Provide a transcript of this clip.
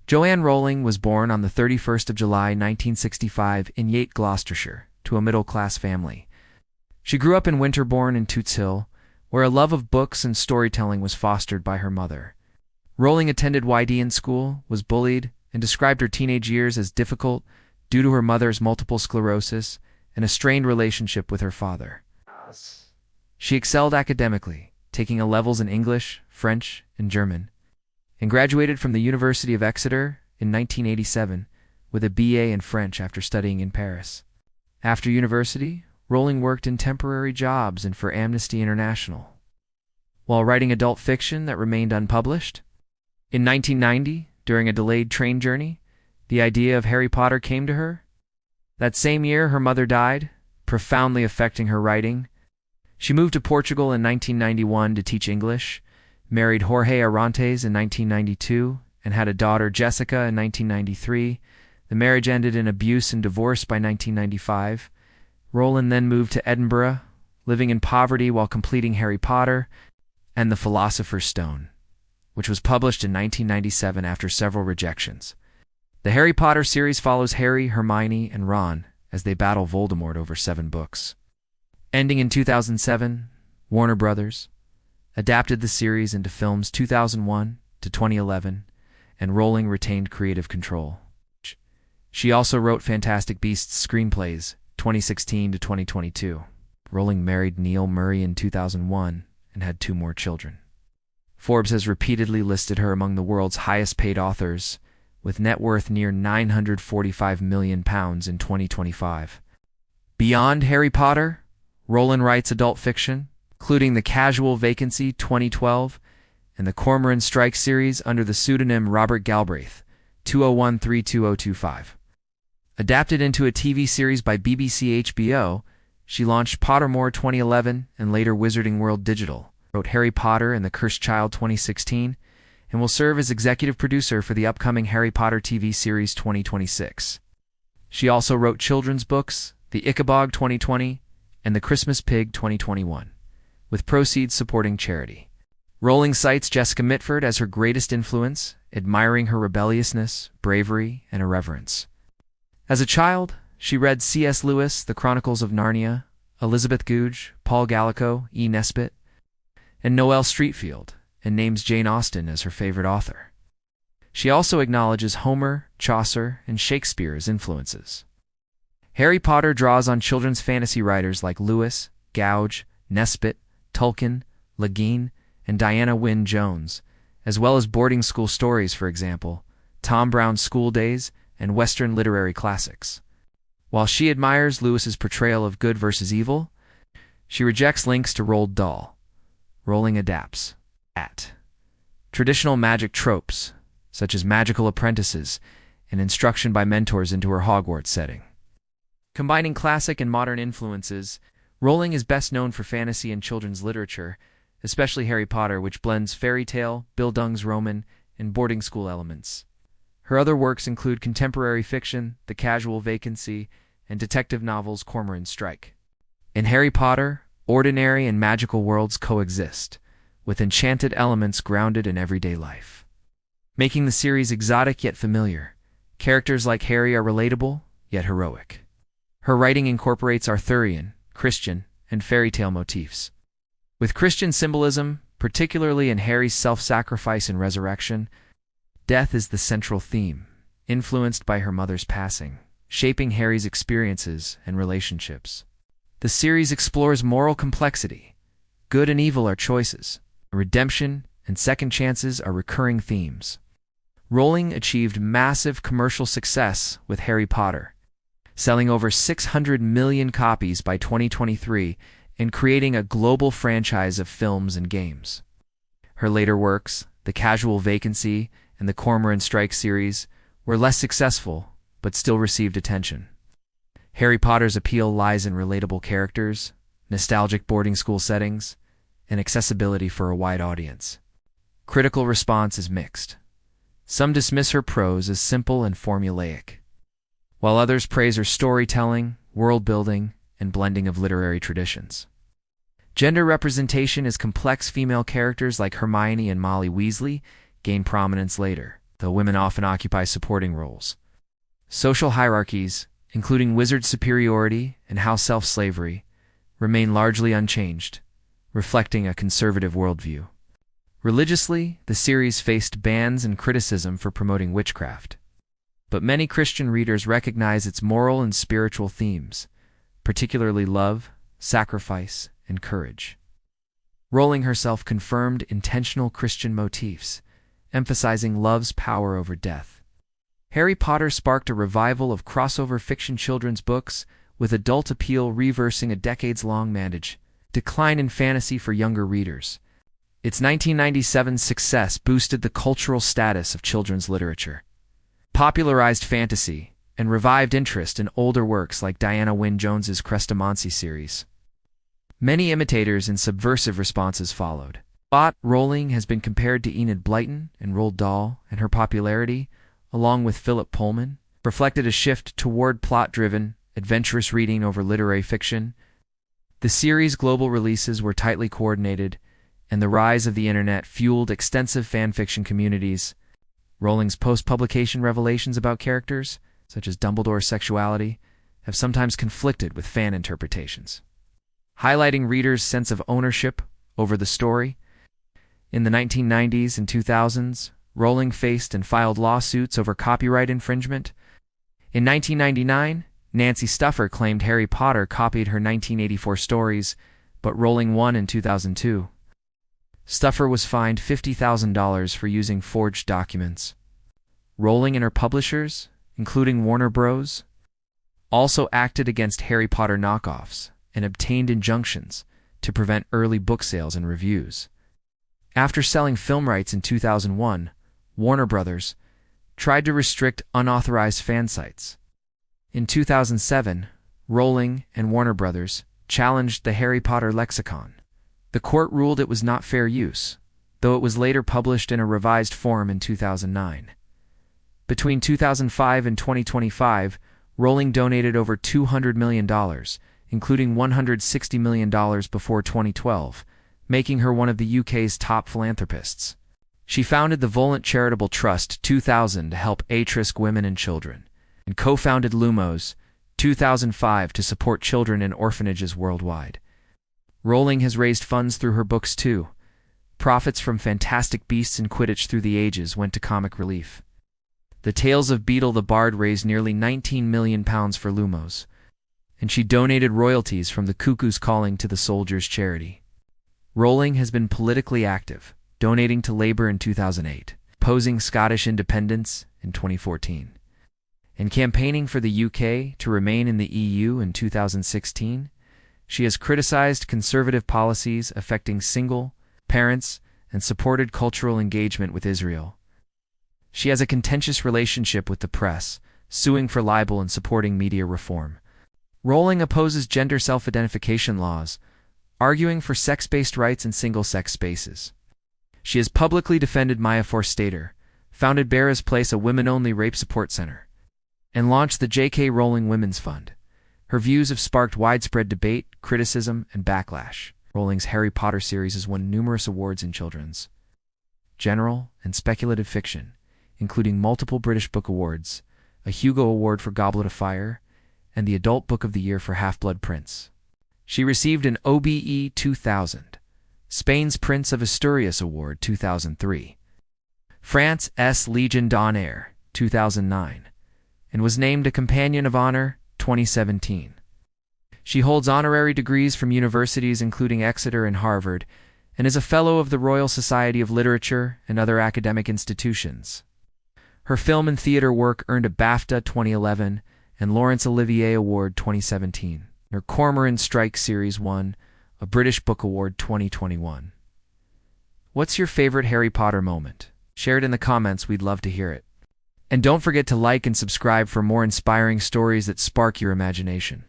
Joanne Rowling was born on the 31st of July 1965 in Yate, Gloucestershire, to a middle-class family. She grew up in Winterbourne and Toots Hill, where a love of books and storytelling was fostered by her mother. Rowling attended Wyddean School, was bullied, and described her teenage years as difficult due to her mother's multiple sclerosis and a strained relationship with her father. She excelled academically, taking A-levels in English, French, and German, and graduated from the University of Exeter in 1987 with a BA in French after studying in Paris. After university, Rowling worked in temporary jobs and for Amnesty International, while writing adult fiction that remained unpublished. In 1990, during a delayed train journey, the idea of Harry Potter came to her. That same year, her mother died, profoundly affecting her writing. She moved to Portugal in 1991 to teach English, married Jorge Arantes in 1992, and had a daughter, Jessica, in 1993. The marriage ended in abuse and divorce by 1995. Rowling then moved to Edinburgh, living in poverty while completing Harry Potter and the Philosopher's Stone, which was published in 1997 after several rejections. The Harry Potter series follows Harry, Hermione, and Ron as they battle Voldemort over 7 books. Ending in 2007, Warner Brothers adapted the series into films 2001 to 2011, and Rowling retained creative control. She also wrote Fantastic Beasts screenplays 2016 to 2022. Rowling married Neil Murray in 2001 and had 2 more children. Forbes has repeatedly listed her among the world's highest-paid authors, with net worth near £945 million in 2025. Beyond Harry Potter, Rowling writes adult fiction, including The Casual Vacancy 2012 and the Cormoran Strike series under the pseudonym Robert Galbraith 20132025. Adapted into a TV series by BBC HBO, she launched Pottermore 2011 and later Wizarding World Digital, wrote Harry Potter and the Cursed Child 2016, and will serve as executive producer for the upcoming Harry Potter TV series 2026. She also wrote children's books, The Ichabod 2020 and The Christmas Pig 2021, with proceeds supporting charity. Rowling cites Jessica Mitford as her greatest influence, admiring her rebelliousness, bravery, and irreverence. As a child, she read C.S. Lewis, The Chronicles of Narnia, Elizabeth Goudge, Paul Gallico, E. Nesbit, and Noel Streatfeild, and names Jane Austen as her favorite author. She also acknowledges Homer, Chaucer, and Shakespeare as influences. Harry Potter draws on children's fantasy writers like Lewis, Gouge, Nesbit, Tolkien, Le Guin, and Diana Wynne Jones, as well as boarding school stories, for example, Tom Brown's School Days, and Western literary classics. While she admires Lewis's portrayal of good versus evil, she rejects links to Roald Dahl. Rowling adapts at traditional magic tropes, such as magical apprentices and instruction by mentors, into her Hogwarts setting. Combining classic and modern influences, Rowling is best known for fantasy and children's literature, especially Harry Potter, which blends fairy tale, Bildungsroman, and boarding school elements. Her other works include contemporary fiction, The Casual Vacancy, and detective novels Cormoran Strike. In Harry Potter, ordinary and magical worlds coexist, with enchanted elements grounded in everyday life. Making the series exotic yet familiar, characters like Harry are relatable yet heroic. Her writing incorporates Arthurian, Christian, and fairy tale motifs, with Christian symbolism, particularly in Harry's self-sacrifice and resurrection. Death is the central theme, influenced by her mother's passing, shaping Harry's experiences and relationships. The series explores moral complexity. Good and evil are choices. Redemption and second chances are recurring themes. Rowling achieved massive commercial success with Harry Potter, selling over 600 million copies by 2023 and creating a global franchise of films and games. Her later works, The Casual Vacancy and the Cormoran Strike series, were less successful but still received attention. Harry Potter's appeal lies in relatable characters, nostalgic boarding school settings, and accessibility for a wide audience. Critical response is mixed. Some dismiss her prose as simple and formulaic, while others praise her storytelling, world-building, and blending of literary traditions. Gender representation as complex female characters like Hermione and Molly Weasley gain prominence later, though women often occupy supporting roles. Social hierarchies, including wizard superiority and house self-slavery, remain largely unchanged, reflecting a conservative worldview. Religiously, the series faced bans and criticism for promoting witchcraft. But many Christian readers recognize its moral and spiritual themes, particularly love, sacrifice, and courage. Rowling herself confirmed intentional Christian motifs, emphasizing love's power over death. Harry Potter sparked a revival of crossover fiction children's books, with adult appeal reversing a decades-long decline in fantasy for younger readers. Its 1997 success boosted the cultural status of children's literature, popularized fantasy, and revived interest in older works like Diana Wynne Jones's Chrestomanci series. Many imitators and subversive responses followed. Rowling has been compared to Enid Blyton and Roald Dahl, and her popularity, along with Philip Pullman, reflected a shift toward plot-driven, adventurous reading over literary fiction. The series' global releases were tightly coordinated, and the rise of the internet fueled extensive fanfiction communities. Rowling's post-publication revelations about characters, such as Dumbledore's sexuality, have sometimes conflicted with fan interpretations, highlighting readers' sense of ownership over the story. In the 1990s and 2000s, Rowling faced and filed lawsuits over copyright infringement. In 1999, Nancy Stuffer claimed Harry Potter copied her 1984 stories, but Rowling won in 2002. Stuffer was fined $50,000 for using forged documents. Rowling and her publishers, including Warner Bros., also acted against Harry Potter knockoffs and obtained injunctions to prevent early book sales and reviews. After selling film rights in 2001, Warner Bros. Tried to restrict unauthorized fan sites. In 2007, Rowling and Warner Bros. Challenged the Harry Potter lexicon. The court ruled it was not fair use, though it was later published in a revised form in 2009. Between 2005 and 2025, Rowling donated over $200 million, including $160 million before 2012, making her one of the UK's top philanthropists. She founded the Volant Charitable Trust 2000 to help at-risk women and children, and co-founded Lumos 2005 to support children in orphanages worldwide. Rowling has raised funds through her books too. Profits from Fantastic Beasts and Quidditch Through the Ages went to comic relief. The Tales of Beetle the Bard raised nearly £19 million for Lumos, and she donated royalties from The Cuckoo's Calling to the Soldiers' Charity. Rowling has been politically active, donating to Labour in 2008, opposing Scottish independence in 2014, and campaigning for the UK to remain in the EU in 2016. She has criticized conservative policies affecting single parents and supported cultural engagement with Israel. She has a contentious relationship with the press, suing for libel and supporting media reform. Rowling opposes gender self-identification laws, arguing for sex-based rights in single-sex spaces. She has publicly defended Maya Forstater, founded Bear's Place, a women-only rape support center, and launched the J.K. Rowling Women's Fund. Her views have sparked widespread debate, criticism, and backlash. Rowling's Harry Potter series has won numerous awards in children's, general, and speculative fiction, including multiple British Book Awards, a Hugo Award for Goblet of Fire, and the Adult Book of the Year for Half-Blood Prince. She received an OBE 2000, Spain's Prince of Asturias Award 2003, France's Legion d'Honneur 2009, and was named a Companion of Honor 2017. She holds honorary degrees from universities including Exeter and Harvard, and is a Fellow of the Royal Society of Literature and other academic institutions. Her film and theater work earned a BAFTA 2011 and Laurence Olivier Award 2017. Her Cormoran Strike series won a British Book Award 2021. What's your favorite Harry Potter moment? Share it in the comments, we'd love to hear it. And don't forget to like and subscribe for more inspiring stories that spark your imagination.